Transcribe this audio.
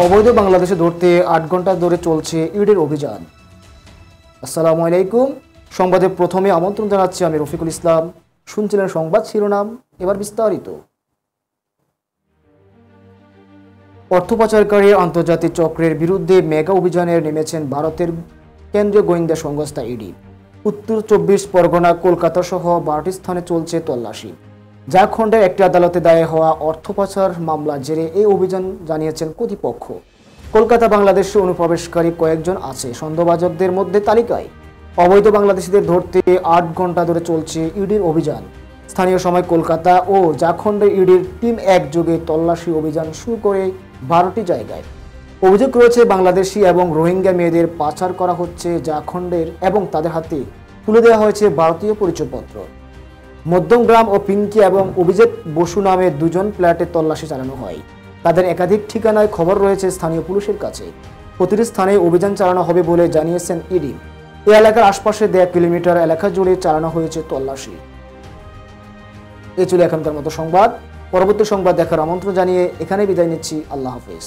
অবৈধ বাংলাদেশে ধরতে ৮ ঘন্টা ধরে চলছে ইডির অভিযান। আসসালামু আলাইকুম। সংবাদে প্রথমে আমন্ত্রণ জানাচ্ছি আমি রফিকুল ইসলাম। শুনছিলেন সংবাদ শিরোনাম, এবার বিস্তারিত। অর্থ পাচারকারী আন্তর্জাতিক চক্রের বিরুদ্ধে মেগা অভিযানে নেমেছেন ভারতের কেন্দ্রীয় গোয়েন্দা সংস্থা ইডি। উত্তর ২৪ পরগনা, কলকাতা সহ ১২টি স্থানে চলছে তল্লাশি। ঝাড়খণ্ডের একটি আদালতে দায়ের হওয়া অর্থ পাচার মামলার জেরে এই অভিযান জানিয়েছেন কর্তৃপক্ষ। কলকাতা বাংলাদেশে অনুপ্রবেশকারী কয়েকজন আছে সন্দেহভাজকদের মধ্যে তালিকায়। অবৈধ বাংলাদেশিদের ধরতে ৮ ঘন্টা ধরে চলছে ইডির অভিযান। স্থানীয় সময় কলকাতা ও ঝাড়খণ্ডের ইডির টিম একযোগে তল্লাশি অভিযান শুরু করে ১২টি জায়গায়। অভিযোগ রয়েছে বাংলাদেশি এবং রোহিঙ্গা মেয়েদের পাচার করা হচ্ছে ঝাড়খণ্ডের এবং তাদের হাতে তুলে দেওয়া হয়েছে ভারতীয় পরিচয়পত্র। মধ্যমগ্রাম ও পিঙ্কি এবং অভিজিৎ বসু নামে দুজন ফ্ল্যাটে তল্লাশি চালানো হয়। তাদের একাধিক ঠিকানায় খবর রয়েছে স্থানীয় পুলিশের কাছে। প্রতিটি স্থানে অভিযান চালানো হবে বলে জানিয়েছেন ইডি। এই এলাকার আশপাশে ১.৫ কিলোমিটার এলাকা জুড়ে চালানো হয়েছে তল্লাশি। এই ছিল এখনকার মতো সংবাদ। পরবর্তী সংবাদ দেখার আমন্ত্রণ জানিয়ে এখানে বিদায় নিচ্ছি। আল্লাহ হাফেজ।